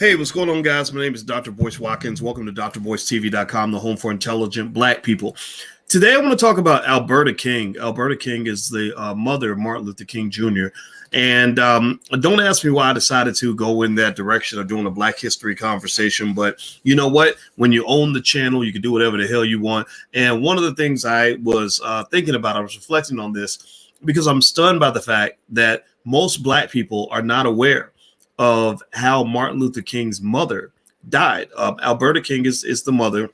Hey, what's going on, guys? My name is Dr. Boyce Watkins. Welcome to drboycetv.com, the home for intelligent Black people. Today, I want to talk about Alberta King. Alberta King is the mother of Martin Luther King Jr. And don't ask me why I decided to go in that direction of doing a Black history conversation. But you know what? When you own the channel, you can do whatever the hell you want. And one of the things I was thinking about, I was reflecting on this because I'm stunned by the fact that most Black people are not aware of how Martin Luther King's mother died. Alberta King is the mother,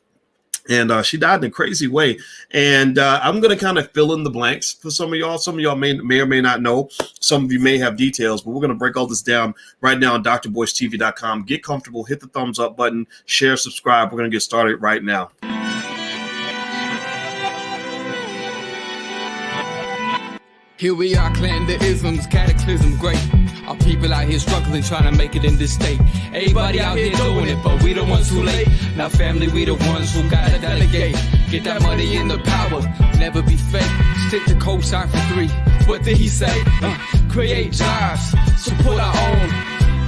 and she died in a crazy way. And I'm going to kind of fill in the blanks for some of y'all. Some of y'all may or may not know. Some of you may have details, but we're going to break all this down right now on drboycetv.com. Get comfortable, hit the thumbs up button, share, subscribe. We're going to get started right now. Here we are, clan the isms, cataclysm, great. Our people out here struggling, trying to make it in this state. Everybody out here doing it, but we the ones who late. Now family, we the ones who gotta delegate. Get that money in the power, never be fake. Stick to cosign for 3. What did he say? Create jobs, support our own.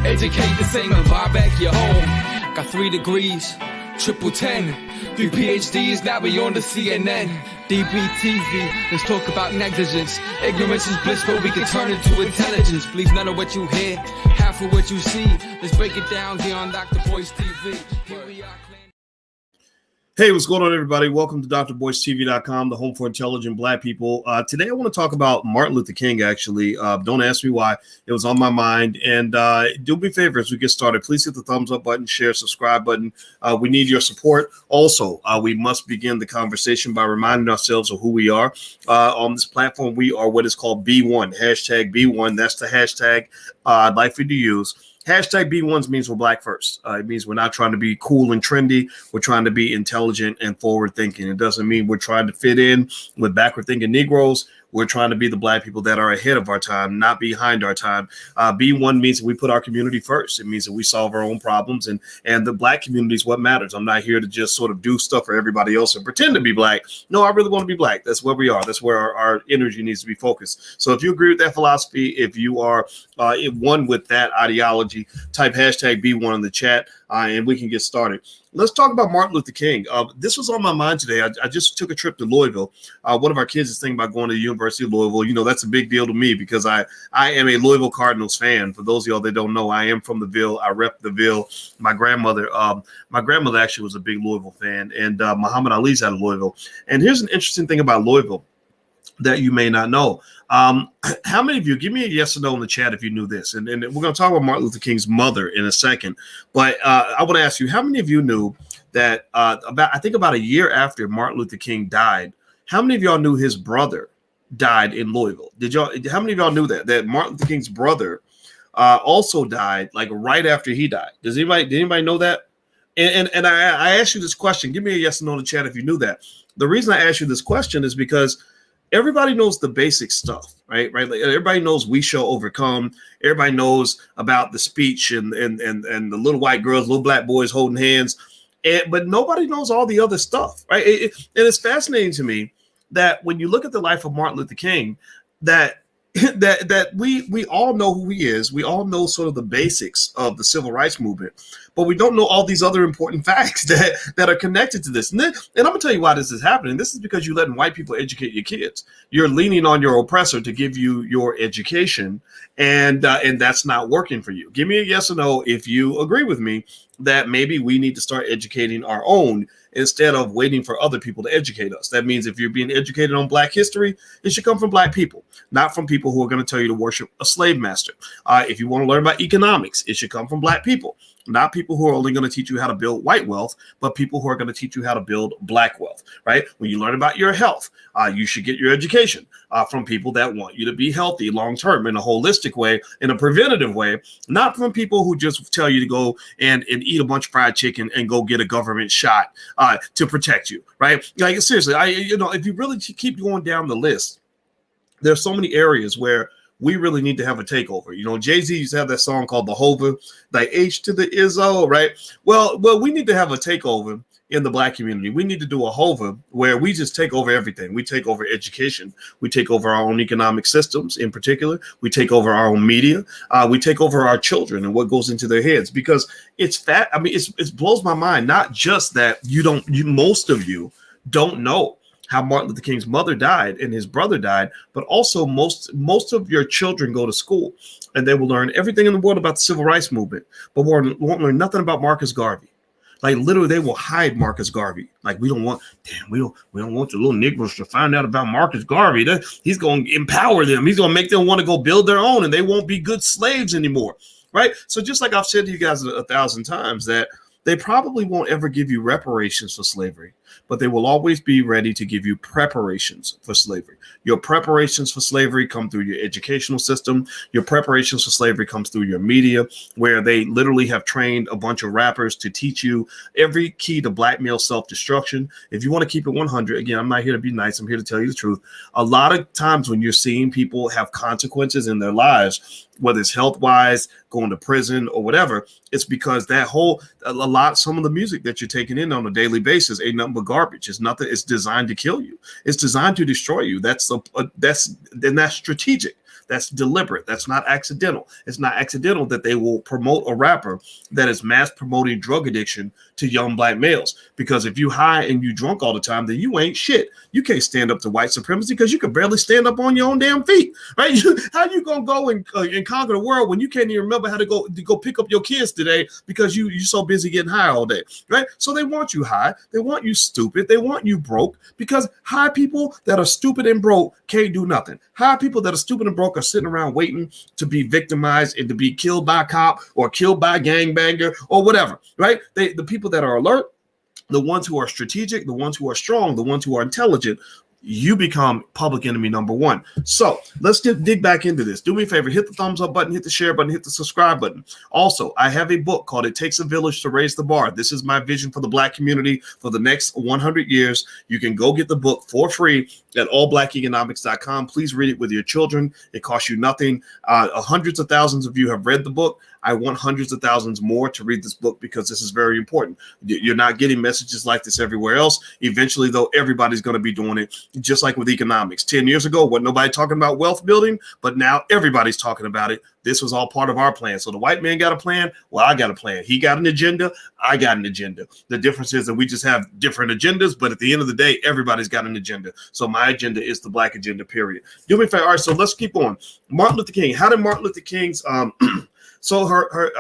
Educate the same and buy back your home. Got 3 degrees, triple 10. 3 PhDs, now we on the CNN. DBTV, let's talk about negligence. Ignorance is bliss, but we can turn it to intelligence. Believe none of what you hear, half of what you see. Let's break it down here on Dr. Boyce TV. Here we are. Hey, what's going on, everybody? Welcome to drboycetv.com, the home for intelligent Black people. Today, I want to talk about Martin Luther King, actually. Don't ask me why. It was on my mind. And do me a favor as we get started. Please hit the thumbs up button, share, subscribe button. We need your support. Also, we must begin the conversation by reminding ourselves of who we are. On this platform, we are what is called B1, hashtag B1. That's the hashtag I'd like for you to use. Hashtag B1s means we're Black first. It means we're not trying to be cool and trendy. We're trying to be intelligent and forward thinking. It doesn't mean we're trying to fit in with backward thinking Negroes. We're trying to be the Black people that are ahead of our time, not behind our time. B1 means that we put our community first. It means that we solve our own problems, and the Black community is what matters. I'm not here to just sort of do stuff for everybody else and pretend to be Black. No, I really want to be Black. That's where we are. That's where our energy needs to be focused. So if you agree with that philosophy, if you are one with that ideology, type hashtag B1 in the chat, and we can get started. Let's talk about Martin Luther King. This was on my mind today. I just took a trip to Louisville. One of our kids is thinking about going to the University of Louisville. You know, that's a big deal to me because I am a Louisville Cardinals fan. For those of y'all that don't know, I am from the Ville. I rep the Ville. My grandmother actually was a big Louisville fan, and Muhammad Ali's out of Louisville. And here's an interesting thing about Louisville that you may not know. How many of you, give me a yes or no in the chat if you knew this, and we're going to talk about Martin Luther King's mother in a second, but I want to ask you, how many of you knew that about a year after Martin Luther King died, how many of y'all knew his brother died in Louisville? How many of y'all knew that Martin Luther King's brother also died like right after he died? Did anybody know that? And I asked you this question. Give me a yes or no in the chat if you knew that. The reason I asked you this question is because everybody knows the basic stuff, right? Like everybody knows "We Shall Overcome." Everybody knows about the speech and the little white girls, little black boys holding hands, but nobody knows all the other stuff, right? And it's fascinating to me that when you look at the life of Martin Luther King, that we all know who he is. We all know sort of the basics of the civil rights movement, but we don't know all these other important facts that are connected to this. And I'm going to tell you why this is happening. This is because you're letting white people educate your kids. You're leaning on your oppressor to give you your education, and that's not working for you. Give me a yes or no if you agree with me that maybe we need to start educating our own instead of waiting for other people to educate us. That means if you're being educated on Black history, it should come from Black people, not from people who are going to tell you to worship a slave master. If you want to learn about economics, it should come from Black people, not people who are only going to teach you how to build white wealth, but people who are going to teach you how to build Black wealth, right? When you learn about your health, you should get your education from people that want you to be healthy long-term in a holistic way, in a preventative way, not from people who just tell you to go and eat a bunch of fried chicken and go get a government shot to protect you, right? Like seriously, if you really keep going down the list, there's so many areas where we really need to have a takeover. You know, Jay-Z used to have that song called The Hova, like H to the Izzo, right? Well, we need to have a takeover in the black community. We need to do a HOVA where we just take over everything. We take over education. We take over our own economic systems in particular. We take over our own media. We take over our children and what goes into their heads, because it's fat. I mean, it blows my mind. Not just that most of you don't know how Martin Luther King's mother died and his brother died, but also most of your children go to school and they will learn everything in the world about the civil rights movement, but won't learn nothing about Marcus Garvey. Like literally, they will hide Marcus Garvey. Like we don't want the little Negroes to find out about Marcus Garvey. He's going to empower them. He's going to make them want to go build their own, and they won't be good slaves anymore, right? So just like I've said to you guys 1,000 times, that they probably won't ever give you reparations for slavery, but they will always be ready to give you preparations for slavery. Your preparations for slavery come through your educational system. Your preparations for slavery comes through your media, where they literally have trained a bunch of rappers to teach you every key to blackmail self-destruction. If you want to keep it 100, again, I'm not here to be nice. I'm here to tell you the truth. A lot of times when you're seeing people have consequences in their lives, whether it's health-wise, going to prison or whatever, it's because some of the music that you're taking in on a daily basis ain't nothing but garbage. It's nothing. It's designed to kill you. It's designed to destroy you. That's strategic. That's deliberate. That's not accidental. It's not accidental that they will promote a rapper that is mass promoting drug addiction to young black males. Because if you high and you drunk all the time, then you ain't shit. You can't stand up to white supremacy because you can barely stand up on your own damn feet, right? How you gonna go and conquer the world when you can't even remember how to go pick up your kids today because you're so busy getting high all day, right? So they want you high. They want you stupid. They want you broke, because high people that are stupid and broke can't do nothing. High people that are stupid and broke are sitting around waiting to be victimized and to be killed by a cop or killed by a gangbanger or whatever, right? The people that are alert, the ones who are strategic, the ones who are strong, the ones who are intelligent, you become public enemy number one. So let's dig back into this. Do me a favor, hit the thumbs up button, hit the share button, hit the subscribe button. Also, I have a book called It Takes a Village to Raise the Bar. This is my vision for the black community for the next 100 years. You can go get the book for free at allblackeconomics.com. Please read it with your children. It costs you nothing. Hundreds of thousands of you have read the book. I want hundreds of thousands more to read this book because this is very important. You're not getting messages like this everywhere else. Eventually, though, everybody's going to be doing it, just like with economics. 10 years ago, wasn't nobody talking about wealth building, but now everybody's talking about it. This was all part of our plan. So the white man got a plan. Well, I got a plan. He got an agenda. I got an agenda. The difference is that we just have different agendas, but at the end of the day, everybody's got an agenda. So my agenda is the black agenda, period. Do me a favor. All right, so let's keep on. Martin Luther King. How did Martin Luther King's So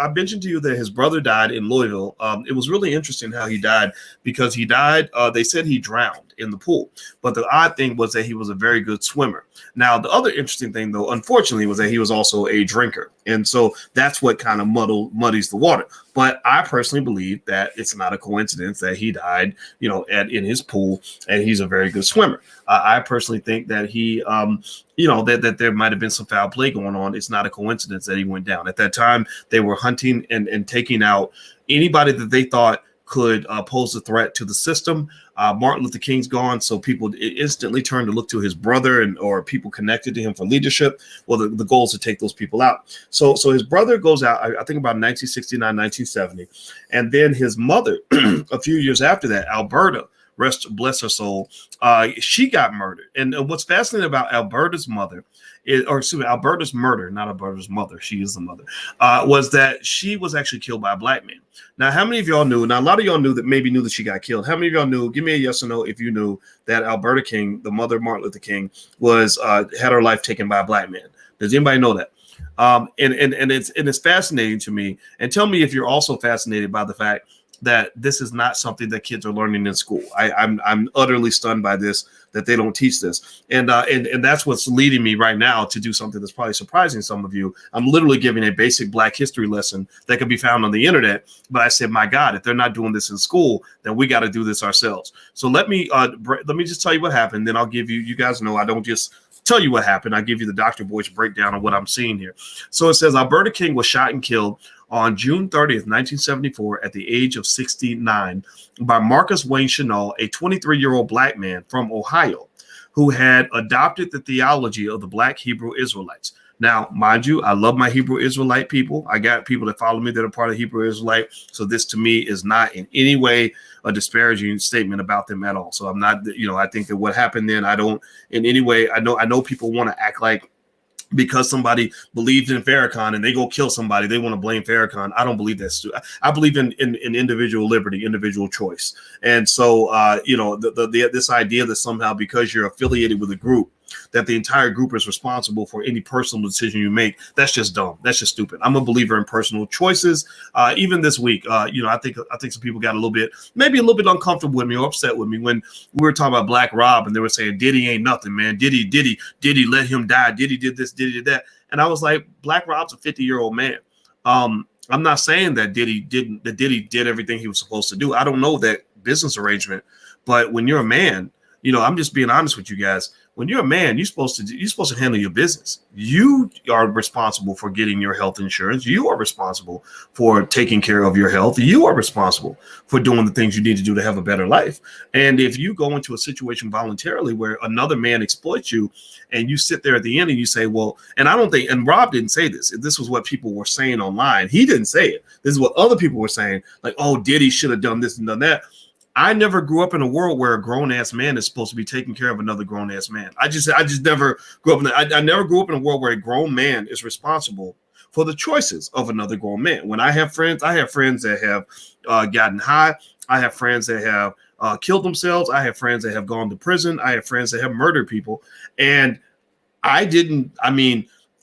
I mentioned to you that his brother died in Louisville. It was really interesting how he died, because he died. They said he drowned in the pool, but the odd thing was that he was a very good swimmer. Now, the other interesting thing, though, unfortunately, was that he was also a drinker, and so that's what kind of muddies the water. But I personally believe that it's not a coincidence that he died, in his pool, and he's a very good swimmer. I personally think that he, that there might have been some foul play going on. It's not a coincidence that he went down. At that time, they were hunting and taking out anybody that they thought could pose a threat to the system. Martin Luther King's gone, so people instantly turn to look to his brother or people connected to him for leadership. Well, the goal is to take those people out. So his brother goes out, I think about 1969, 1970. And then his mother, a few years after that, Alberta, bless her soul, she got murdered. And what's fascinating about Alberta's mother, Alberta's murder, not Alberta's mother, she is the mother, was that she was actually killed by a black man. Now, how many of y'all knew? Now, a lot of y'all knew that she got killed. How many of y'all knew? Give me a yes or no if you knew that Alberta King, the mother of Martin Luther King, was had her life taken by a black man. Does anybody know that? And it's fascinating to me. And tell me if you're also fascinated by the fact that this is not something that kids are learning in school. I'm utterly stunned by this, that they don't teach this. And that's what's leading me right now to do something that's probably surprising some of you. I'm literally giving a basic black history lesson that can be found on the internet. But I said, my God, if they're not doing this in school, then we got to do this ourselves. So let me just tell you what happened. Then I'll give you guys know, I don't just tell you what happened. I give you the Dr. Boyce breakdown of what I'm seeing here. So it says Alberta King was shot and killed on June 30th, 1974, at the age of 69, by Marcus Wayne Chanel, a 23-year-old black man from Ohio who had adopted the theology of the Black Hebrew Israelites. Now, mind you, I love my Hebrew Israelite people. I got people that follow me that are part of Hebrew Israelite. So this to me is not in any way a disparaging statement about them at all. So I'm not, I think that what happened then, I don't in any way, I know people want to act like because somebody believes in Farrakhan and they go kill somebody, they want to blame Farrakhan. I don't believe that's true. I believe in individual liberty, individual choice. And so, this idea that somehow because you're affiliated with a group, that the entire group is responsible for any personal decision you make, that's just dumb. That's just stupid. I'm a believer in personal choices. Even this week, I think some people got maybe a little bit uncomfortable with me or upset with me when we were talking about Black Rob and they were saying Diddy ain't nothing, man. Diddy let him die. Diddy did this, Diddy did that. And I was like, Black Rob's a 50-year-old man. I'm not saying that Diddy did everything he was supposed to do. I don't know that business arrangement, but when you're a man, I'm just being honest with you guys. When you're a man, you're supposed to handle your business. You are responsible for getting your health insurance. You are responsible for taking care of your health. You are responsible for doing the things you need to do to have a better life. And if you go into a situation voluntarily where another man exploits you and you sit there at the end and you say, well, and I don't think, and Rob didn't say this. This was what people were saying online. He didn't say it. This is what other people were saying. Like, oh, Diddy should have done this and done that. I never grew up in a world where a grown-ass man is supposed to be taking care of another grown-ass man. I just never grew up I never grew up in a world where a grown man is responsible for the choices of another grown man. When I have friends that have gotten high. I have friends that have killed themselves. I have friends that have gone to prison. I have friends that have murdered people. And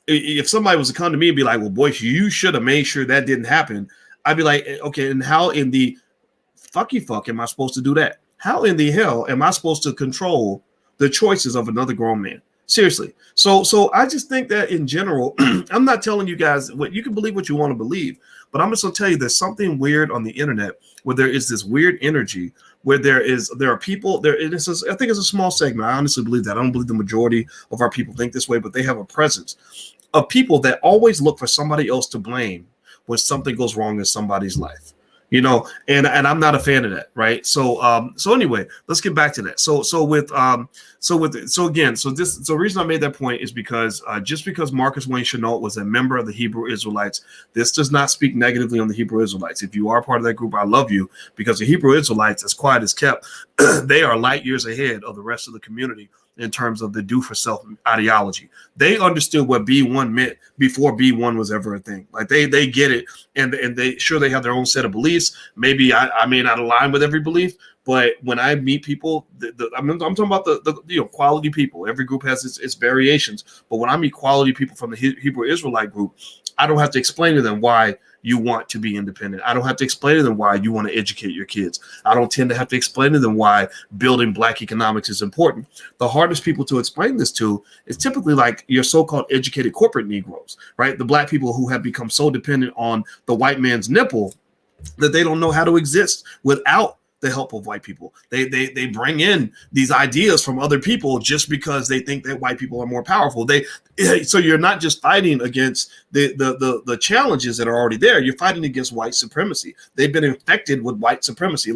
if somebody was to come to me and be like, well, Boyce, you should have made sure that didn't happen. I'd be like, okay, and how in the fuck am I supposed to do that? How in the hell am I supposed to control the choices of another grown man? Seriously. So I just think that in general, I'm not telling you guys what you can believe what you want to believe, but I'm just going to tell you there's something weird on the internet where there is this weird energy where there are people there. I think it's a small segment. I honestly believe that. I don't believe the majority of our people think this way, but they have a presence of people that always look for somebody else to blame when something goes wrong in somebody's life. And I'm not a fan of that, right? So anyway, let's get back to that. The reason I made that point is because just because Marcus Wayne Chenault was a member of the Hebrew Israelites, this does not speak negatively on the Hebrew Israelites. If you are part of that group, I love you, because the Hebrew Israelites, as quiet as kept, they are light years ahead of the rest of the community in terms of the do for self ideology. They understood what B1 meant before B1 was ever a thing. Like they get it, and they have their own set of beliefs. Maybe I may not align with every belief, but when I meet people, I'm talking about the quality people. Every group has its variations, but when I meet quality people from the Hebrew Israelite group, I don't have to explain to them why you want to be independent. I don't have to explain to them why you want to educate your kids. I don't tend to have to explain to them why building Black economics is important. The hardest people to explain this to is typically like your so-called educated corporate Negroes, right? The Black people who have become so dependent on the white man's nipple that they don't know how to exist without the help of white people. They bring in these ideas from other people just because they think that white people are more powerful. So you're not just fighting against the challenges that are already there. You're fighting against white supremacy. They've been infected with white supremacy.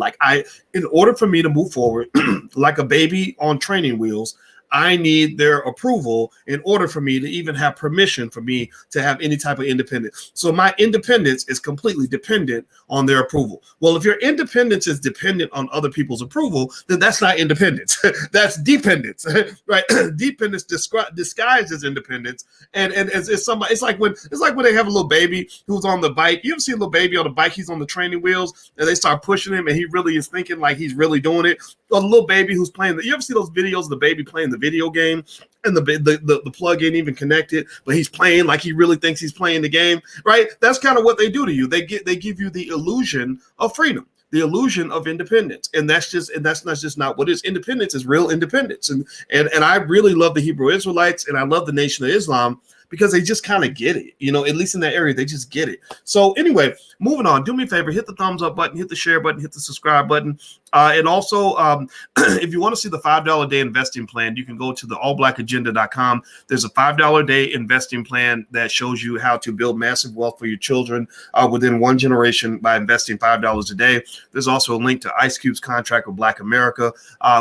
In order for me to move forward like a baby on training wheels, I need their approval in order for me to even have permission for me to have any type of independence. So my independence is completely dependent on their approval. Well, if your independence is dependent on other people's approval, then that's not independence. That's dependence, right? Dependence disguised as independence. And it's like when they have a little baby who's on the bike. You ever see a little baby on the bike? He's on the training wheels and they start pushing him and he really is thinking like he's really doing it. Or the little baby who's playing you ever see those videos of the baby playing the video game and the plug ain't even connected, but he's playing like he really thinks he's playing the game, right? That's kind of what they do to you. They give you the illusion of freedom, the illusion of independence, and that's not what it is. Independence is real independence, and I really love the Hebrew Israelites and I love the Nation of Islam because they just kind of get it, at least in that area, they just get it. So anyway, moving on, do me a favor, hit the thumbs up button, hit the share button, hit the subscribe button. And also, if you want to see the $5 a day investing plan, you can go to the allblackagenda.com. There's a $5 a day investing plan that shows you how to build massive wealth for your children within one generation by investing $5 a day. There's also a link to Ice Cube's contract with Black America,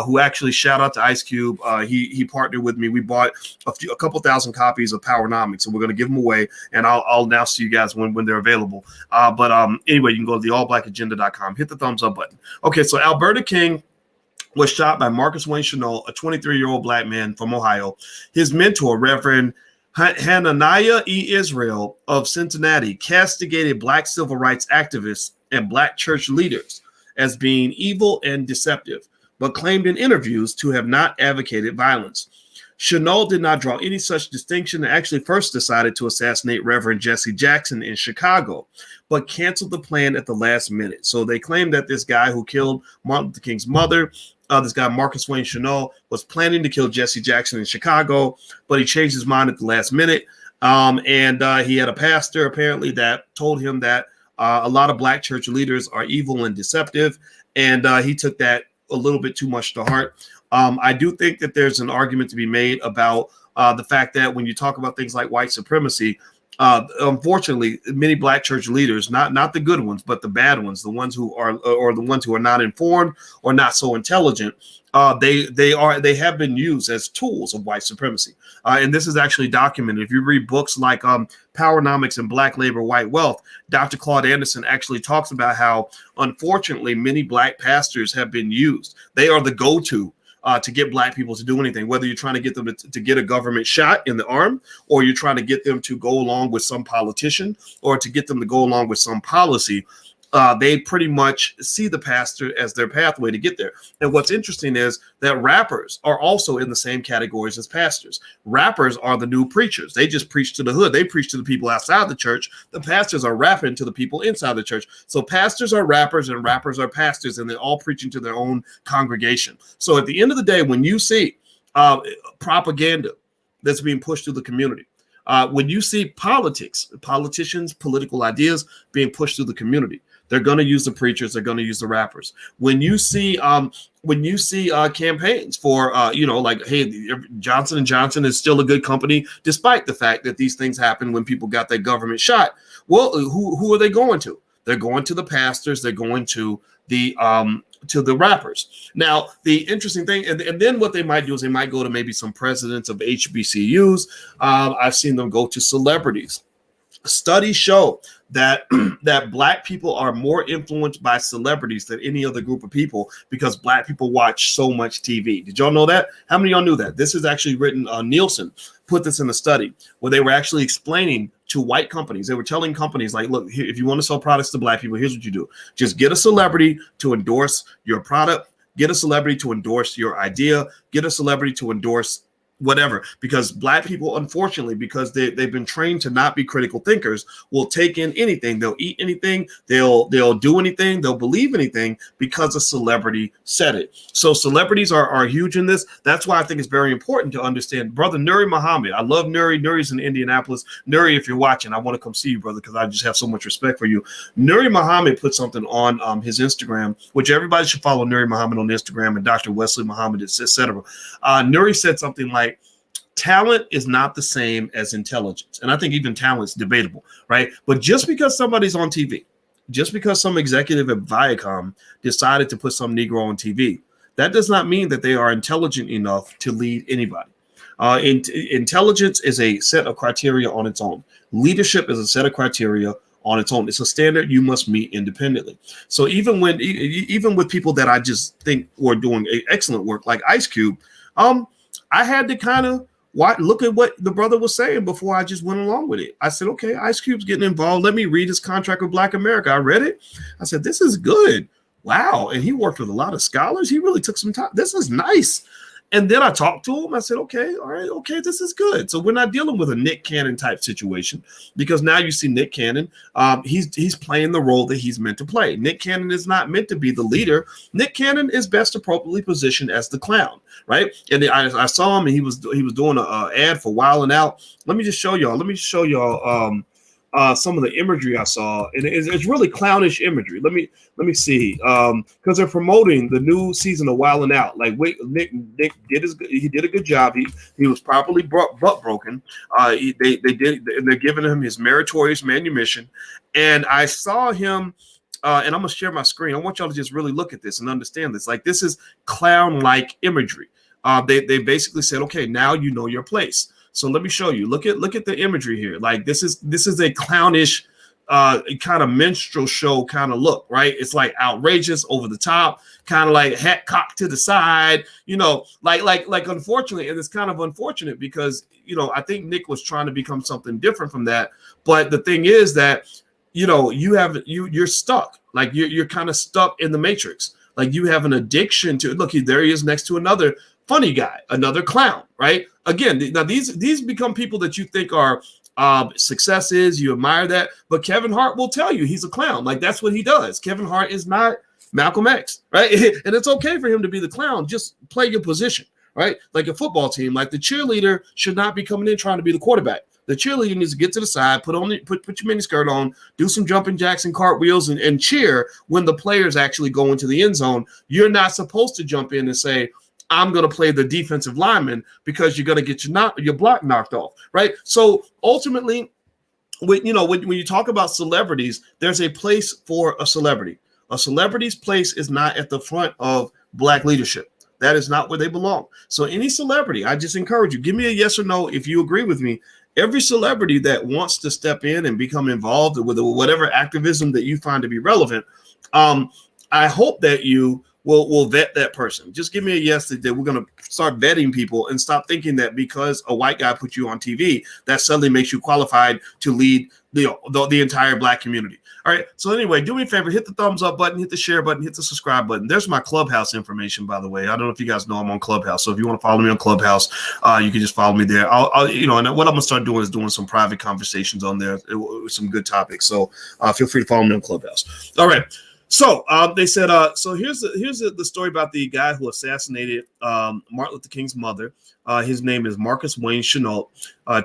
who actually, shout out to Ice Cube. He partnered with me. We bought a couple thousand copies of Powernomics, and we're going to give them away. And I'll announce to you guys when they're available. But anyway, you can go to the allblackagenda.com. Hit the thumbs up button. Okay, so Alberta King was shot by Marcus Wayne Chenault, a 23-year-old black man from Ohio. His mentor, Reverend Hananiah E. Israel of Cincinnati, castigated black civil rights activists and black church leaders as being evil and deceptive, but claimed in interviews to have not advocated violence. Chenault did not draw any such distinction and actually first decided to assassinate Reverend Jesse Jackson in Chicago, but canceled the plan at the last minute. So they claimed that this guy who killed Martin Luther King's mother, this guy Marcus Wayne Chenault, was planning to kill Jesse Jackson in Chicago, but he changed his mind at the last minute. And he had a pastor apparently that told him that a lot of black church leaders are evil and deceptive, and he took that a little bit too much to heart. I do think that there's an argument to be made about the fact that when you talk about things like white supremacy, unfortunately, many black church leaders, not the good ones, but the bad ones, the ones who are, or the ones who are not informed or not so intelligent, they have been used as tools of white supremacy. And this is actually documented. If you read books like Powernomics and Black Labor, White Wealth, Dr. Claude Anderson actually talks about how, unfortunately, many black pastors have been used. They are the go-to to get black people to do anything, whether you're trying to get them to get a government shot in the arm, or you're trying to get them to go along with some politician, or to get them to go along with some policy. They pretty much see the pastor as their pathway to get there. And what's interesting is that rappers are also in the same categories as pastors. Rappers are the new preachers. They just preach to the hood. They preach to the people outside the church. The pastors are rapping to the people inside the church. So pastors are rappers and rappers are pastors, and they're all preaching to their own congregation. So at the end of the day, when you see propaganda that's being pushed through the community, when you see politicians, political ideas being pushed through the community, they're going to use the preachers. They're going to use the rappers. When you see campaigns for, like, hey, Johnson & Johnson is still a good company, despite the fact that these things happen when people got their government shot. Well, who are they going to? They're going to the pastors. They're going to the rappers. Now, the interesting thing, and then what they might do is they might go to maybe some presidents of HBCUs. I've seen them go to celebrities. Studies show that black people are more influenced by celebrities than any other group of people, because black people watch so much TV. Did y'all know that? How many of y'all knew that? This is actually written, Nielsen put this in a study where they were actually explaining to white companies. They were telling companies, like, look, if you want to sell products to black people, here's what you do. Just get a celebrity to endorse your product, get a celebrity to endorse your idea, get a celebrity to endorse whatever, because black people, unfortunately, because they've been trained to not be critical thinkers, will take in anything. They'll eat anything. They'll do anything. They'll believe anything because a celebrity said it. So celebrities are huge in this. That's why I think it's very important to understand. Brother Nuri Muhammad, I love Nuri. Nuri's in Indianapolis. Nuri, if you're watching, I want to come see you, brother, because I just have so much respect for you. Nuri Muhammad put something on his Instagram, which everybody should follow Nuri Muhammad on Instagram, and Dr. Wesley Muhammad, etc. Nuri said something like, talent is not the same as intelligence. And I think even talent's debatable, right? But just because somebody's on TV, just because some executive at Viacom decided to put some Negro on TV, that does not mean that they are intelligent enough to lead anybody. Intelligence is a set of criteria on its own. Leadership is a set of criteria on its own. It's a standard you must meet independently. So even with people that I just think were doing excellent work, like Ice Cube, I had to kind of look at what the brother was saying before I just went along with it. I said, okay, Ice Cube's getting involved. Let me read his contract with Black America. I read it. I said, this is good. Wow. And he worked with a lot of scholars. He really took some time. This is nice. And then I talked to him. I said, okay, all right, okay, this is good. So we're not dealing with a Nick Cannon type situation, because now you see Nick Cannon, he's playing the role that he's meant to play. Nick Cannon is not meant to be the leader. Nick Cannon is best appropriately positioned as the clown, right? And I saw him, and he was doing an ad for Wildin' Out. Let me just show y'all. some of the imagery I saw, and it's really clownish imagery. Let me see, because they're promoting the new season of Wild 'N Out. Like, wait, Nick did a good job. He was properly butt broken. They're giving him his meritorious manumission, and I saw him. And I'm gonna share my screen. I want y'all to just really look at this and understand this. Like, this is clown-like imagery. They basically said, okay, now you know your place. So let me show you. Look at the imagery here. Like, this is a clownish kind of minstrel show kind of look, right? It's like outrageous, over the top, kind of like hat cocked to the side, like unfortunately, and it's kind of unfortunate because I think Nick was trying to become something different from that. But the thing is that you're stuck. Like, you're kind of stuck in the matrix. Like, you have an addiction to look. There he is next to another funny guy, another clown, right? Again, now these become people that you think are successes. You admire that, but Kevin Hart will tell you he's a clown. Like, that's what he does. Kevin Hart is not Malcolm X, right? And it's okay for him to be the clown. Just play your position, right? Like a football team, like the cheerleader should not be coming in trying to be the quarterback. The cheerleader needs to get to the side, put your mini skirt on, do some jumping jacks and cartwheels, and cheer when the players actually go into the end zone. You're not supposed to jump in and say, I'm going to play the defensive lineman, because you're going to get your block knocked off, right? So ultimately, when you talk about celebrities, there's a place for a celebrity. A celebrity's place is not at the front of Black leadership. That is not where they belong. So any celebrity, I just encourage you, give me a yes or no if you agree with me. Every celebrity that wants to step in and become involved with whatever activism that you find to be relevant, I hope that you will vet that person. Just give me a yes that we're going to start vetting people and stop thinking that because a white guy put you on TV, that suddenly makes you qualified to lead the entire Black community. All right. So anyway, do me a favor, hit the thumbs up button, hit the share button, hit the subscribe button. There's my Clubhouse information, by the way. I don't know if you guys know I'm on Clubhouse. So if you want to follow me on Clubhouse, you can just follow me there. And what I'm going to start doing is doing some private conversations on there with some good topics. So feel free to follow me on Clubhouse. All right. So they said, so here's the story about the guy who assassinated Martin Luther King's mother. His name is Marcus Wayne Chenault,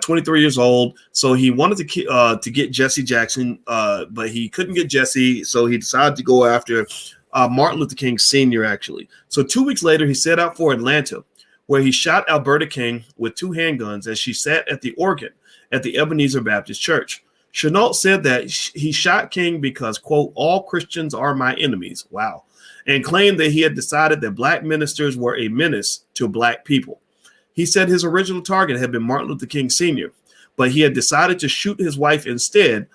23 years old. So he wanted to get Jesse Jackson, but he couldn't get Jesse. So he decided to go after Martin Luther King Sr., actually. So 2 weeks later, he set out for Atlanta, where he shot Alberta King with 2 handguns as she sat at the organ at the Ebenezer Baptist Church. Chenault said that he shot King because, quote, all Christians are my enemies. Wow. And claimed that he had decided that Black ministers were a menace to Black people. He said his original target had been Martin Luther King Sr., but he had decided to shoot his wife instead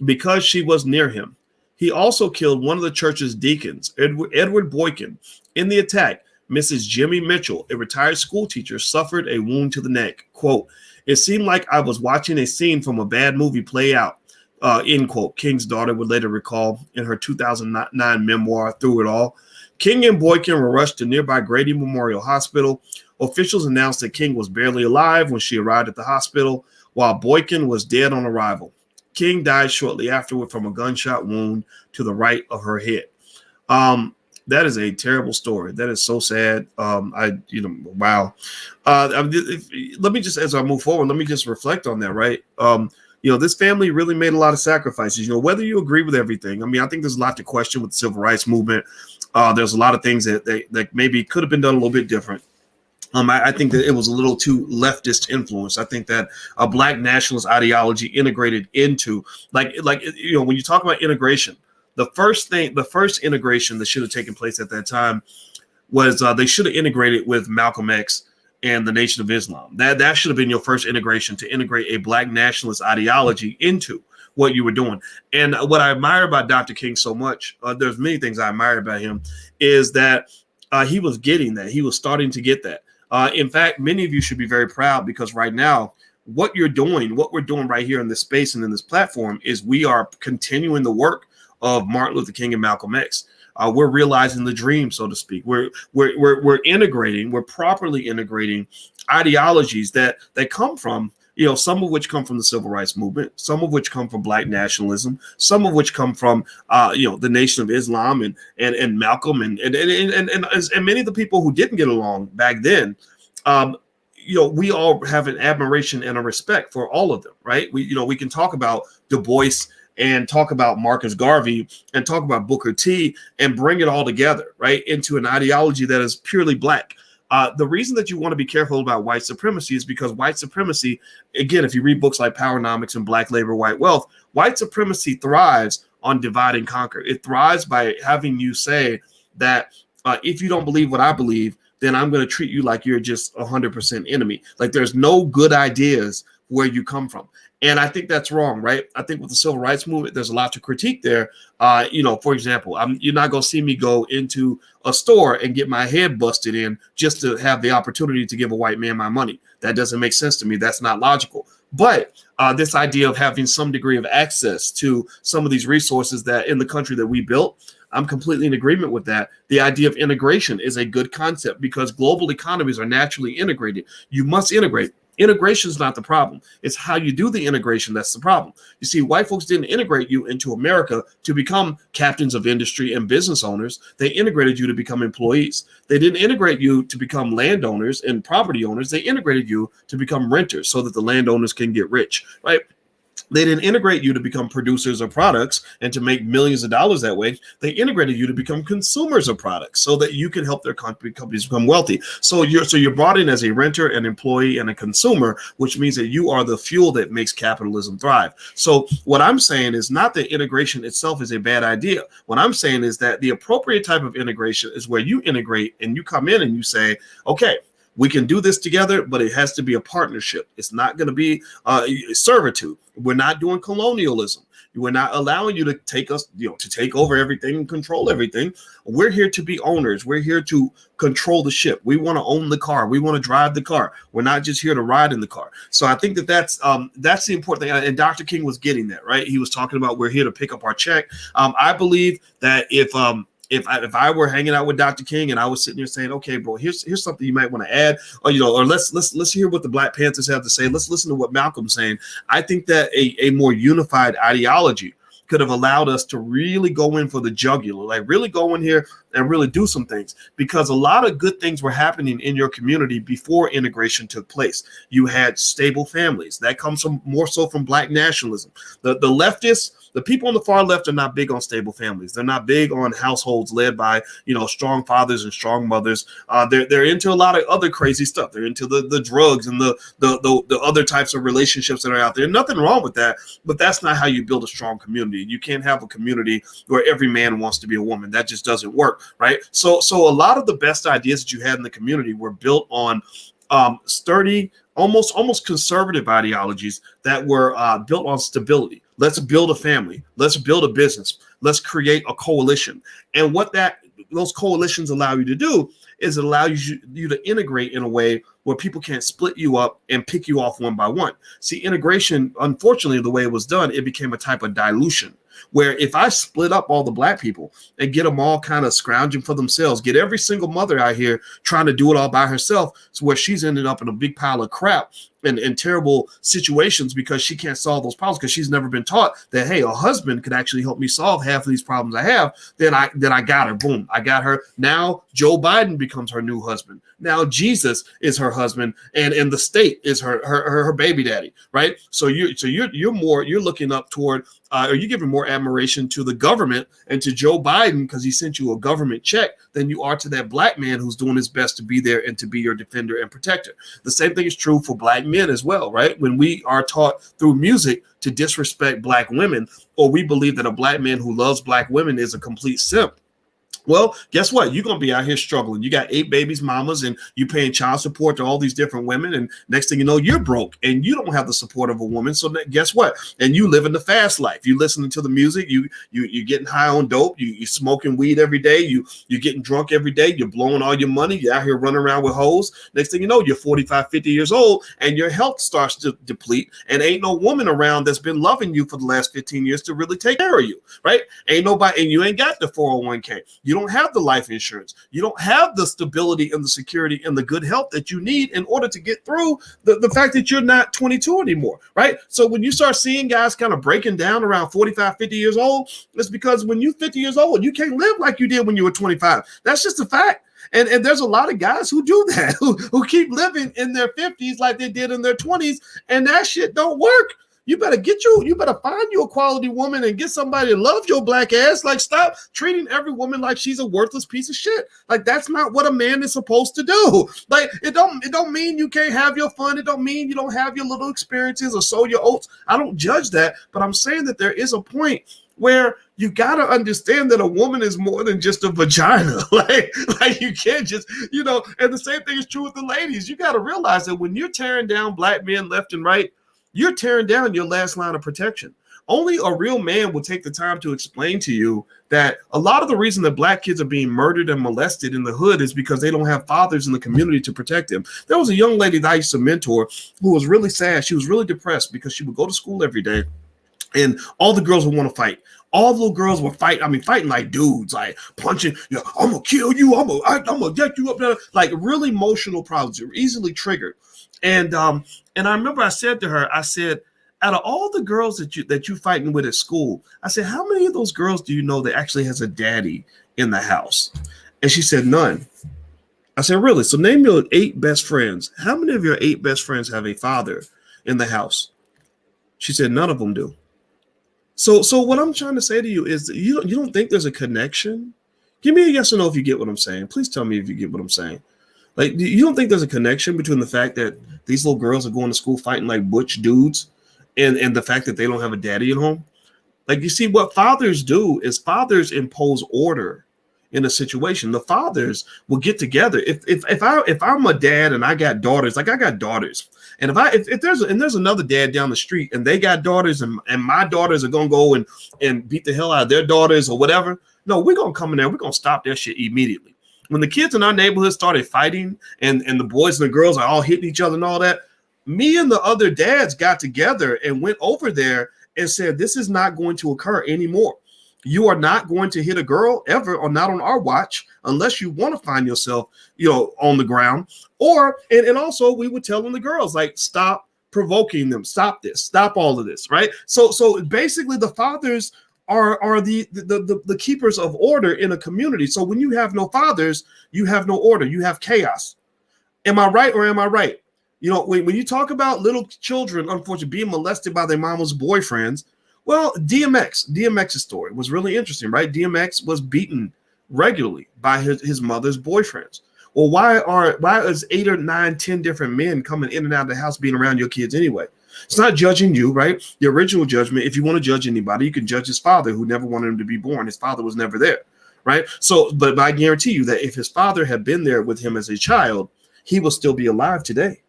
because she was near him. He also killed one of the church's deacons, Edward Boykin. In the attack, Mrs. Jimmy Mitchell, a retired school teacher, suffered a wound to the neck. Quote, it seemed like I was watching a scene from a bad movie play out, end quote. King's daughter would later recall in her 2009 memoir, Through It All. King and Boykin were rushed to nearby Grady Memorial Hospital. Officials announced that King was barely alive when she arrived at the hospital, while Boykin was dead on arrival. King died shortly afterward from a gunshot wound to the right of her head. That is a terrible story. That is so sad. Wow. Let me just, as I move forward, let me just reflect on that, right? This family really made a lot of sacrifices, whether you agree with everything. I mean, I think there's a lot to question with the civil rights movement. There's a lot of things that maybe could have been done a little bit different. I think that it was a little too leftist influence. I think that a Black nationalist ideology integrated into when you talk about integration, the first integration that should have taken place at that time was they should have integrated with Malcolm X and the Nation of Islam. That should have been your first integration, to integrate a Black nationalist ideology into what you were doing. And what I admire about Dr. King so much, there's many things I admire about him, is that he was getting that. He was starting to get that. In fact, many of you should be very proud, because right now, what we're doing right here in this space and in this platform is we are continuing the work of Martin Luther King and Malcolm X. We're realizing the dream, so to speak. We're integrating, we're properly integrating ideologies that come from, some of which come from the civil rights movement, some of which come from Black nationalism, some of which come from the Nation of Islam and Malcolm and many of the people who didn't get along back then. we all have an admiration and a respect for all of them, right? We can talk about Du Bois and talk about Marcus Garvey and talk about Booker T and bring it all together, right, into an ideology that is purely black. The reason that you want to be careful about white supremacy is because white supremacy, again, if you read books like Powernomics and Black Labor, White Wealth, white supremacy thrives on divide and conquer. It thrives by having you say that if you don't believe what I believe, then I'm going to treat you like you're just 100% enemy. Like there's no good ideas where you come from. And I think that's wrong, right? I think with the civil rights movement, there's a lot to critique there. For example, you're not going to see me go into a store and get my head busted in just to have the opportunity to give a white man my money. That doesn't make sense to me. That's not logical. But this idea of having some degree of access to some of these resources that in the country that we built, I'm completely in agreement with that. The idea of integration is a good concept because global economies are naturally integrated. You must integrate. Integration is not the problem. It's how you do the integration that's the problem. You see, white folks didn't integrate you into America to become captains of industry and business owners. They integrated you to become employees. They didn't integrate you to become landowners and property owners. They integrated you to become renters so that the landowners can get rich, right? They didn't integrate you to become producers of products and to make millions of dollars that way. They integrated you to become consumers of products so that you can help their companies become wealthy. So you're brought in as a renter, an employee, and a consumer, which means that you are the fuel that makes capitalism thrive. So what I'm saying is not that integration itself is a bad idea. What I'm saying is that the appropriate type of integration is where you integrate and you come in and you say, okay, we can do this together, but it has to be a partnership. It's not going to be servitude. We're not doing colonialism. We're not allowing you to take us, to take over everything and control everything. We're here to be owners. We're here to control the ship. We want to own the car. We want to drive the car. We're not just here to ride in the car. So I think that's the important thing. And Dr. King was getting that, right? He was talking about we're here to pick up our check. I believe that if I were hanging out with Dr. King and I was sitting here saying, okay, bro, here's something you might want to add, or let's hear what the Black Panthers have to say. Let's listen to what Malcolm's saying. I think that a more unified ideology could have allowed us to really go in for the jugular, like really go in here and really do some things, because a lot of good things were happening in your community before integration took place. You had stable families. That comes from more so from Black nationalism. The leftists, the people on the far left are not big on stable families. They're not big on households led by, strong fathers and strong mothers. They're into a lot of other crazy stuff. They're into the drugs and the other types of relationships that are out there. Nothing wrong with that, but that's not how you build a strong community. You can't have a community where every man wants to be a woman. That just doesn't work, right? So a lot of the best ideas that you had in the community were built on sturdy, almost conservative ideologies that were built on stability. Let's build a family. Let's build a business. Let's create a coalition. And what those coalitions allow you to do is it allows you to integrate in a way where people can't split you up and pick you off one by one. See, integration, unfortunately, the way it was done, it became a type of dilution, where if I split up all the Black people and get them all kind of scrounging for themselves, get every single mother out here trying to do it all by herself, so where she's ended up in a big pile of crap and terrible situations because she can't solve those problems because she's never been taught that, hey, a husband could actually help me solve half of these problems I have, then I got her. Boom, I got her. Now Joe Biden becomes her new husband. Now Jesus is her husband, and the state is her baby daddy, right? So you're looking up toward, or you're giving more admiration to the government and to Joe Biden because he sent you a government check than you are to that Black man who's doing his best to be there and to be your defender and protector. The same thing is true for Black men as well, right? When we are taught through music to disrespect Black women, or we believe that a Black man who loves Black women is a complete simp, well, guess what? You're going to be out here struggling. You got 8 babies, mamas, and you paying child support to all these different women. And next thing you know, you're broke and you don't have the support of a woman. So guess what? And you live in the fast life. You listening to the music. You're getting high on dope. You smoking weed every day. You're getting drunk every day. You're blowing all your money. You're out here running around with hoes. Next thing you know, you're 45, 50 years old and your health starts to deplete. And ain't no woman around that's been loving you for the last 15 years to really take care of you, right? Ain't nobody, and you ain't got the 401k. You don't have the life insurance. You don't have the stability and the security and the good health that you need in order to get through the fact that you're not 22 anymore, right? So when you start seeing guys kind of breaking down around 45, 50 years old, it's because when you're 50 years old, you can't live like you did when you were 25. That's just a fact. And there's a lot of guys who do that, who keep living in their 50s like they did in their 20s, and that shit don't work. You better find you a quality woman and get somebody to love your black ass. Like, stop treating every woman like she's a worthless piece of shit. Like, that's not what a man is supposed to do. Like, it don't mean you can't have your fun. It don't mean you don't have your little experiences or sow your oats. I don't judge that, but I'm saying that there is a point where you got to understand that a woman is more than just a vagina. like you can't just, and the same thing is true with the ladies. You got to realize that when you're tearing down black men left and right, you're tearing down your last line of protection. Only a real man will take the time to explain to you that a lot of the reason that black kids are being murdered and molested in the hood is because they don't have fathers in the community to protect them. There was a young lady that I used to mentor who was really sad. She was really depressed because she would go to school every day and all the girls would want to fight. All the little girls were fighting like dudes, like punching, I'm going to kill you. I'm going to get you up there. Like really emotional problems. They were easily triggered. And I remember I said to her, I said, out of all the girls that you fighting with at school, I said, how many of those girls do you know that actually has a daddy in the house? And she said, none. I said, really? So name your 8 best friends. How many of your 8 best friends have a father in the house? She said, none of them do. So what I'm trying to say to you is that you don't think there's a connection? Give me a yes or no if you get what I'm saying. Please tell me if you get what I'm saying. Like, you don't think there's a connection between the fact that these little girls are going to school fighting like butch dudes and the fact that they don't have a daddy at home? Like, you see, what fathers do is fathers impose order in a situation. The fathers will get together. If I'm a dad and I got daughters, like I got daughters, and if there's another dad down the street and they got daughters and my daughters are gonna go and beat the hell out of their daughters or whatever, no, we're gonna come in there, we're gonna stop that shit immediately. When the kids in our neighborhood started fighting and the boys and the girls are all hitting each other and all that, me and the other dads got together and went over there and said, this is not going to occur anymore. You are not going to hit a girl ever, or not on our watch, unless you want to find yourself, on the ground. Or, and also we would tell them, the girls, like, stop provoking them, stop this, stop all of this, right? So basically the fathers are the keepers of order in a community. So when you have no fathers, you have no order, you have chaos. Am I right or am I right? When you talk about little children, unfortunately, being molested by their mama's boyfriends, well, DMX's story was really interesting, right? DMX was beaten regularly by his mother's boyfriends. Well, why is 8 or 9, 10 different men coming in and out of the house being around your kids anyway? It's not judging you, right? The original judgment, if you want to judge anybody, you can judge his father who never wanted him to be born. His father was never there, right? So, but I guarantee you that if his father had been there with him as a child, he will still be alive today.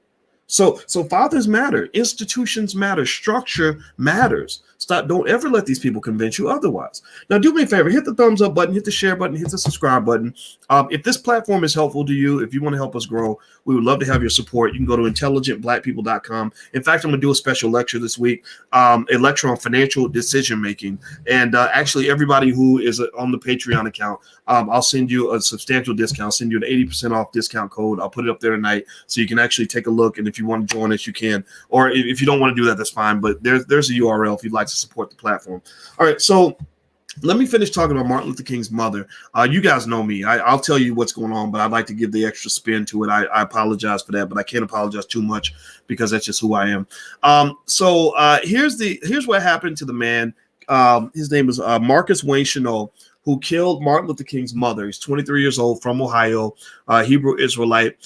So fathers matter, institutions matter, structure matters. Don't ever let these people convince you otherwise. Now, do me a favor, hit the thumbs up button, hit the share button, hit the subscribe button. If this platform is helpful to you, if you want to help us grow, we would love to have your support. You can go to intelligentblackpeople.com. In fact, I'm going to do a special lecture this week, a lecture on financial decision making. And actually, everybody who is on the Patreon account, I'll send you a substantial discount. I'll send you an 80% off discount code. I'll put it up there tonight so you can actually take a look. And if you want to join us, you can. Or if you don't want to do that, that's fine. But there's a URL if you'd like to support the platform. All right, so let me finish talking about Martin Luther King's mother. You guys know me. I'll tell you what's going on, but I'd like to give the extra spin to it. I apologize for that, but I can't apologize too much because that's just who I am. Here's what happened to the man. His name is Marcus Wayne Chenault, who killed Martin Luther King's mother. He's 23 years old, from Ohio, Hebrew Israelite.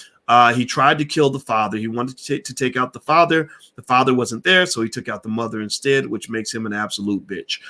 He tried to kill the father. He wanted to take out the father. The father wasn't there, so he took out the mother instead, which makes him an absolute bitch.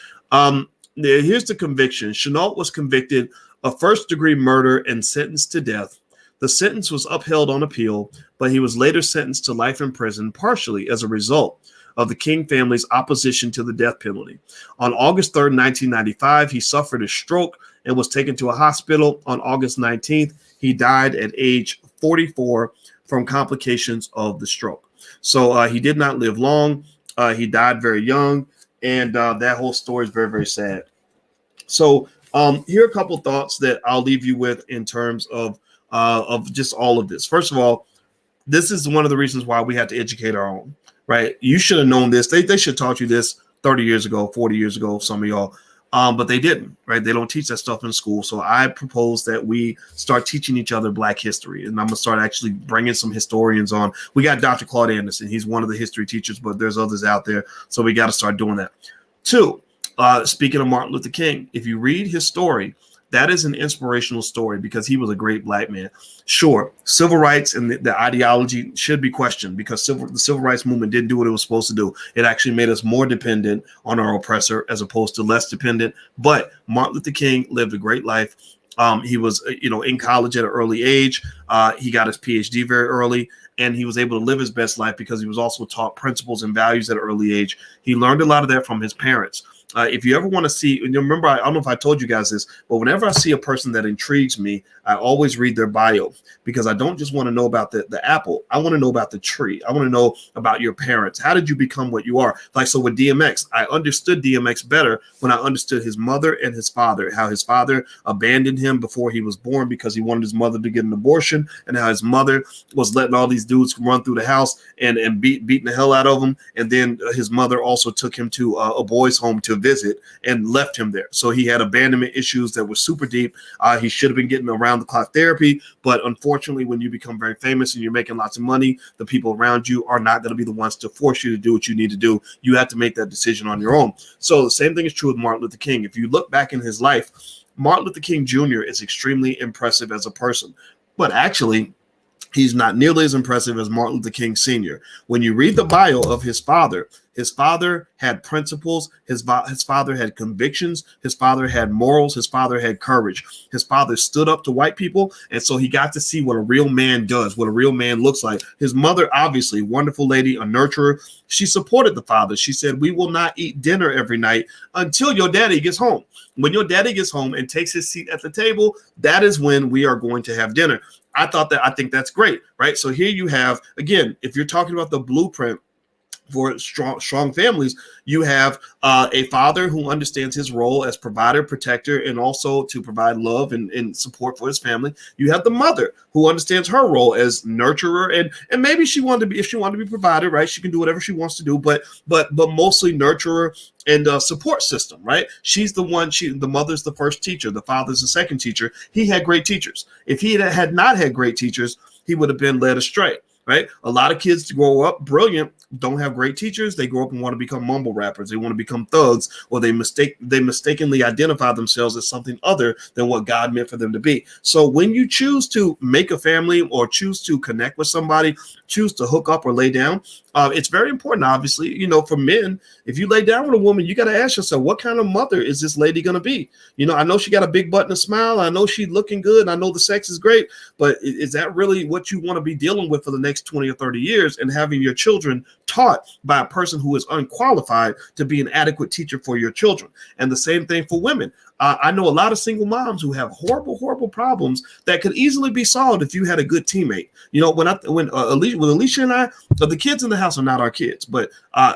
Here's the conviction. Chenault was convicted of first-degree murder and sentenced to death. The sentence was upheld on appeal, but he was later sentenced to life in prison, partially as a result of the King family's opposition to the death penalty. On August 3rd, 1995, he suffered a stroke and was taken to a hospital. On August 19th, he died at age 44 from complications of the stroke. So he did not live long. He died very young, and that whole story is very, very sad. So here are a couple thoughts that I'll leave you with in terms of just all of this. First of all, this is one of the reasons why we have to educate our own, right? You should have known this. They should have taught you this 30 years ago, 40 years ago, some of y'all. But they didn't, right? They don't teach that stuff in school. So I propose that we start teaching each other Black history. And I'm going to start actually bringing some historians on. We got Dr. Claude Anderson. He's one of the history teachers, but there's others out there. So we got to start doing that. Two, speaking of Martin Luther King, if you read his story, that is an inspirational story because he was a great Black man. Sure, civil rights and the ideology should be questioned because the civil rights movement didn't do what it was supposed to do. It actually made us more dependent on our oppressor as opposed to less dependent. But Martin Luther King lived a great life. He was, in college at an early age. He got his PhD very early, and he was able to live his best life because he was also taught principles and values at an early age. He learned a lot of that from his parents. If you ever want to see, and remember, I don't know if I told you guys this, but whenever I see a person that intrigues me, I always read their bio because I don't just want to know about the apple. I want to know about the tree. I want to know about your parents. How did you become what you are? Like, so with DMX, I understood DMX better when I understood his mother and his father, how his father abandoned him before he was born because he wanted his mother to get an abortion, and how his mother was letting all these dudes run through the house and beating the hell out of him. And then his mother also took him to a boys' home to visit and left him there. So he had abandonment issues that were super deep. He should have been getting around the clock therapy, but unfortunately, when you become very famous and you're making lots of money, the people around you are not going to be the ones to force you to do what you need to do. You have to make that decision on your own. So the same thing is true with Martin Luther King. If you look back in his life, Martin Luther King Jr. is extremely impressive as a person, but actually, he's not nearly as impressive as Martin Luther King Sr. When you read the bio of his father had principles. His father had convictions. His father had morals. His father had courage. His father stood up to white people. And so he got to see what a real man does, what a real man looks like. His mother, obviously, wonderful lady, a nurturer. She supported the father. She said, "We will not eat dinner every night until your daddy gets home. When your daddy gets home and takes his seat at the table, that is when we are going to have dinner." I think that's great, right? So here you have, again, if you're talking about the blueprint for strong families, you have a father who understands his role as provider, protector, and also to provide love and support for his family. You have the mother who understands her role as nurturer, and maybe if she wanted to be provider, right? She can do whatever she wants to do, but mostly nurturer and support system, right? She's the one. The mother's the first teacher, the father's the second teacher. He had great teachers. If he had not had great teachers, he would have been led astray. Right? A lot of kids grow up brilliant, don't have great teachers. They grow up and want to become mumble rappers. They want to become thugs, or they mistakenly identify themselves as something other than what God meant for them to be. So when you choose to make a family or choose to connect with somebody, choose to hook up or lay down, it's very important, obviously, for men. If you lay down with a woman, you got to ask yourself, what kind of mother is this lady going to be? I know she got a big butt and a smile. I know she's looking good. I know the sex is great, but is that really what you want to be dealing with for the next 20 or 30 years, and having your children taught by a person who is unqualified to be an adequate teacher for your children? And the same thing for women. I know a lot of single moms who have horrible problems that could easily be solved if you had a good teammate. When Alicia and I, the kids in the house are not our kids, but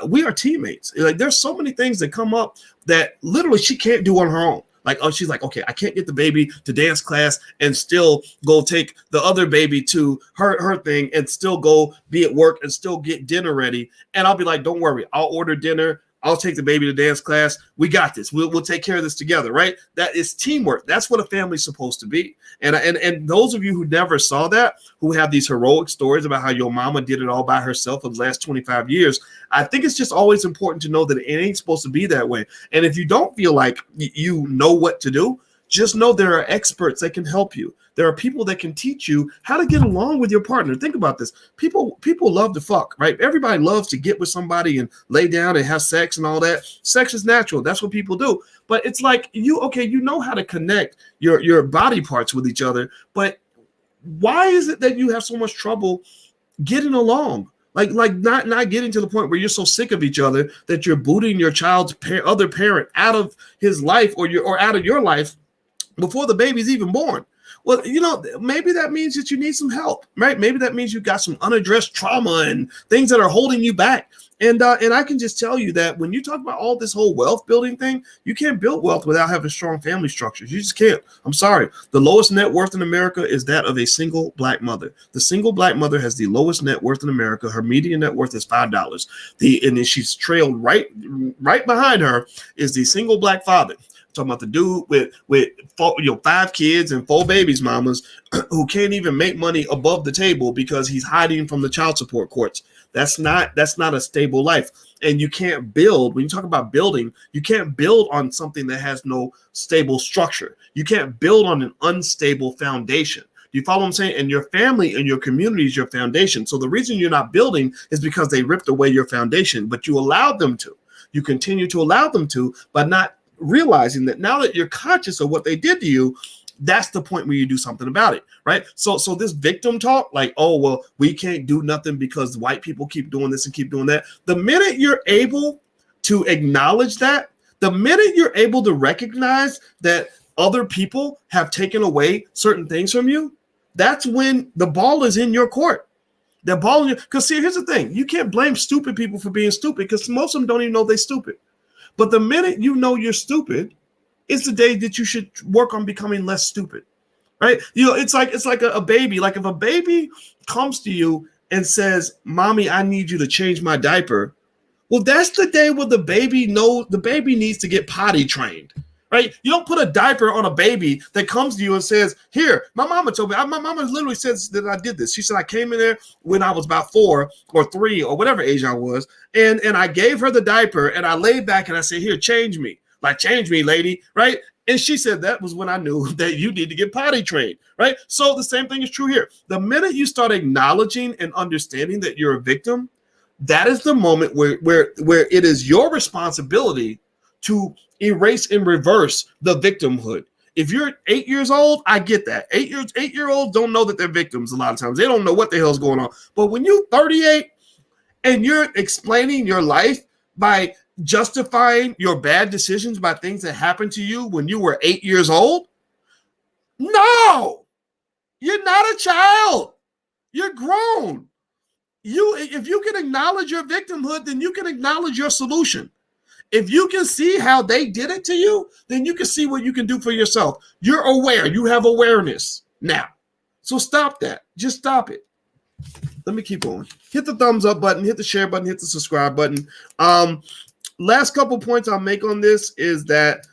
we are teammates. Like, there's so many things that come up that literally she can't do on her own. Like, she's like, okay, I can't get the baby to dance class and still go take the other baby to her thing and still go be at work and still get dinner ready. And I'll be like, don't worry, I'll order dinner. I'll take the baby to dance class. We got this. We'll take care of this together, right? That is teamwork. That's what a family's supposed to be. And those of you who never saw that, who have these heroic stories about how your mama did it all by herself for the last 25 years, I think it's just always important to know that it ain't supposed to be that way. And if you don't feel like you know what to do, just know there are experts that can help you. There are people that can teach you how to get along with your partner. Think about this. People love to fuck, right? Everybody loves to get with somebody and lay down and have sex and all that. Sex is natural. That's what people do. But it's like, you know how to connect your body parts with each other. But why is it that you have so much trouble getting along? Like not getting to the point where you're so sick of each other that you're booting your child's other parent out of his life or out of your life before the baby's even born. Well, maybe that means that you need some help, right? Maybe that means you've got some unaddressed trauma and things that are holding you back. And I can just tell you that when you talk about all this whole wealth building thing, you can't build wealth without having strong family structures. You just can't. I'm sorry. The lowest net worth in America is that of a single Black mother. The single Black mother has the lowest net worth in America. Her median net worth is $5. And then she's trailed right behind her is the single Black father. talking about the dude with 5 kids and 4 babies mamas who can't even make money above the table because he's hiding from the child support courts. That's not a stable life. And you can't build, when you talk about building, you can't build on something that has no stable structure. You can't build on an unstable foundation. Do you follow what I'm saying? And your family and your community is your foundation. So the reason you're not building is because they ripped away your foundation, but you allowed them to. You continue to allow them to, but not realizing that now that you're conscious of what they did to you, that's the point where you do something about it, right? So this victim talk, like, oh, well, we can't do nothing because white people keep doing this and keep doing that. The minute you're able to acknowledge that, the minute you're able to recognize that other people have taken away certain things from you, that's when the ball is in your court. The ball, because see, here's the thing: you can't blame stupid people for being stupid because most of them don't even know they're stupid. But the minute you know you're stupid, it's the day that you should work on becoming less stupid, right? It's like a baby. Like if a baby comes to you and says, "Mommy, I need you to change my diaper," well, that's the day where the baby needs to get potty trained. Right? You don't put a diaper on a baby that comes to you and says, here, my mama told me, my mama literally says that I did this. She said, I came in there when I was about 4 or 3 or whatever age I was. And I gave her the diaper and I laid back and I said, here, change me. Like, change me, lady. Right? And she said, that was when I knew that you need to get potty trained. Right? So the same thing is true here. The minute you start acknowledging and understanding that you're a victim, that is the moment where it is your responsibility to erase and reverse the victimhood. If you're 8 years old, I get that. 8-year-olds don't know that they're victims a lot of times. They don't know what the hell's going on. But when you're 38 and you're explaining your life by justifying your bad decisions by things that happened to you when you were 8 years old, no, you're not a child. You're grown. If you can acknowledge your victimhood, then you can acknowledge your solution. If you can see how they did it to you, then you can see what you can do for yourself. You're aware. You have awareness now. So stop that. Just stop it. Let me keep going. Hit the thumbs up button, hit the share button, hit the subscribe button. Last couple points I'll make on this is that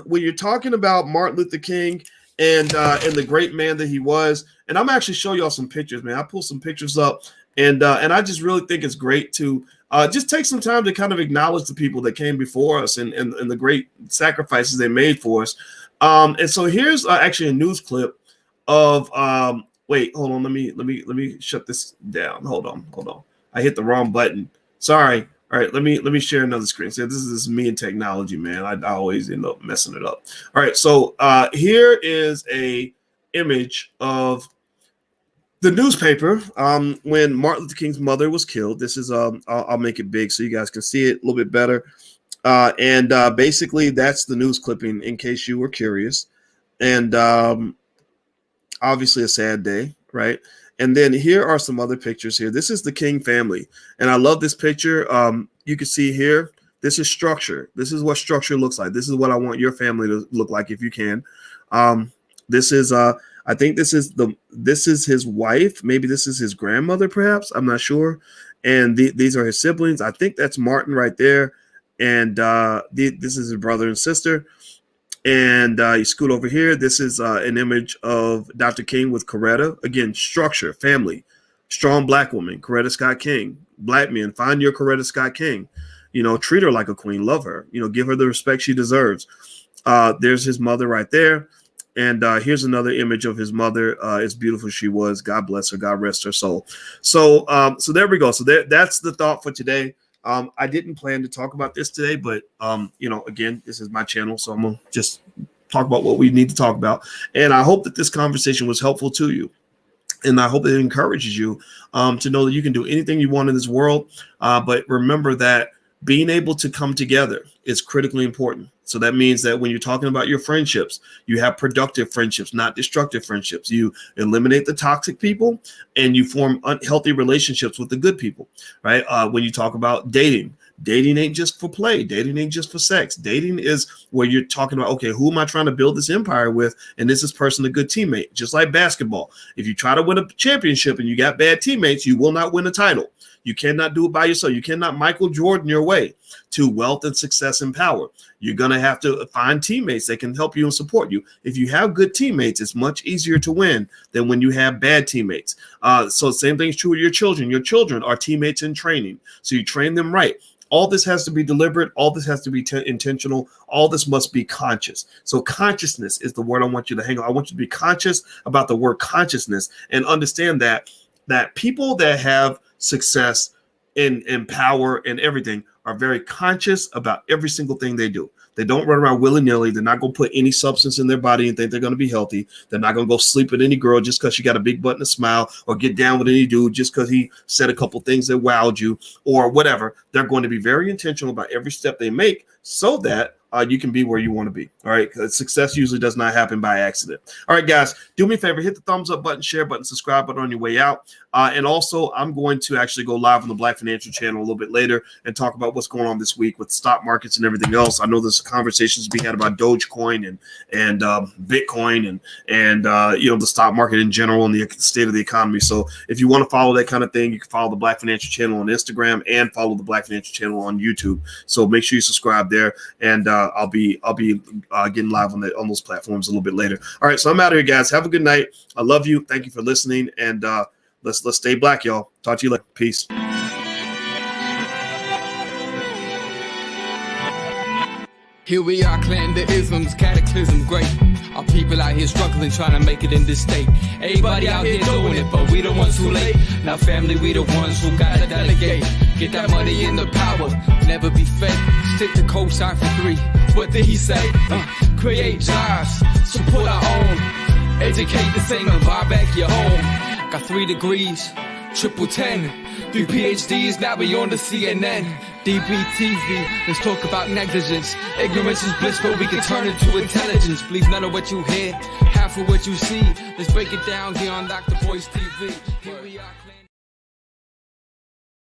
when you're talking about Martin Luther King and the great man that he was, and I'm actually show y'all some pictures, man. I pulled some pictures up, and I just really think it's great to just take some time to kind of acknowledge the people that came before us and the great sacrifices they made for us. And so here's actually a news clip of wait, hold on, let me shut this down. Hold on. I hit the wrong button. Sorry. All right, let me share another screen. So this is me and technology, man. I always end up messing it up. All right, so here is a image of the newspaper when Martin Luther King's mother was killed. This is I'll make it big so you guys can see it a little bit better. And basically that's the news clipping in case you were curious. And obviously a sad day, right? And then here are some other pictures here. This is the King family. And I love this picture. You can see here, this is structure. This is what structure looks like. This is what I want your family to look like if you can. This is I think this is his wife. Maybe this is his grandmother, perhaps. I'm not sure. And these are his siblings. I think that's Martin right there. And this is his brother and sister. And you scoot over here. This is an image of Dr. King with Coretta. Again, structure, family, strong black woman, Coretta Scott King. Black men, find your Coretta Scott King. You know, treat her like a queen, love her. You know, give her the respect she deserves. There's his mother right there. And here's another image of his mother. As beautiful as she was. God bless her. God rest her soul. So there we go. So that's the thought for today. I didn't plan to talk about this today, but you know, again, this is my channel, so I'm gonna just talk about what we need to talk about. And I hope that this conversation was helpful to you, and I hope it encourages you to know that you can do anything you want in this world. But remember that being able to come together is critically important. So that means that when you're talking about your friendships, you have productive friendships, not destructive friendships. You eliminate the toxic people and you form unhealthy relationships with the good people, right? When you talk about dating ain't just for play. Dating ain't just for sex. Dating is where you're talking about, okay, who am I trying to build this empire with? And is this person a good teammate? Just like basketball. If you try to win a championship and you got bad teammates, you will not win a title. You cannot do it by yourself. You cannot Michael Jordan your way to wealth and success and power. You're going to have to find teammates that can help you and support you. If you have good teammates, it's much easier to win than when you have bad teammates. So same thing is true with your children. Your children are teammates in training. So you train them right. All this has to be deliberate. All this has to be intentional. All this must be conscious. So consciousness is the word I want you to hang on. I want you to be conscious about the word consciousness and understand that people that have success in power and everything are very conscious about every single thing they do. They don't run around willy-nilly. They're not going to put any substance in their body and think they're going to be healthy. They're not going to go sleep with any girl just because she got a big butt and a smile, or get down with any dude just because he said a couple things that wowed you or whatever. They're going to be very intentional about every step they make so that you can be where you want to be. All right. Because success usually does not happen by accident. All right, guys, do me a favor, hit the thumbs up button, share button, subscribe button on your way out. And also, I'm going to actually go live on the Black Financial Channel a little bit later and talk about what's going on this week with stock markets and everything else. I know there's conversations being had about Dogecoin and Bitcoin and the stock market in general and the state of the economy. So if you want to follow that kind of thing, you can follow the Black Financial Channel on Instagram and follow the Black Financial Channel on YouTube. So make sure you subscribe there, and I'll be getting live on those platforms a little bit later. All right, so I'm out of here, guys. Have a good night. I love you. Thank you for listening, and let's stay black, y'all. Talk to you later. Peace. Here we are, clanting the isms, cataclysm great. Our people out here struggling, trying to make it in this state. Everybody out here doing it, but we the ones who late. Now family, we the ones who gotta delegate. Get that money in the power, never be fake. Stick to cosign for 3. What did he say? Create jobs, support our own. Educate the same and buy back your home. Got 3 degrees, triple 10. 3 PhDs, now we on the CNN. DBTV, let's talk about negligence. Ignorance is bliss, but we can turn it to intelligence. Believe none of what you hear, half of what you see. Let's break it down here on Dr. Boyce TV.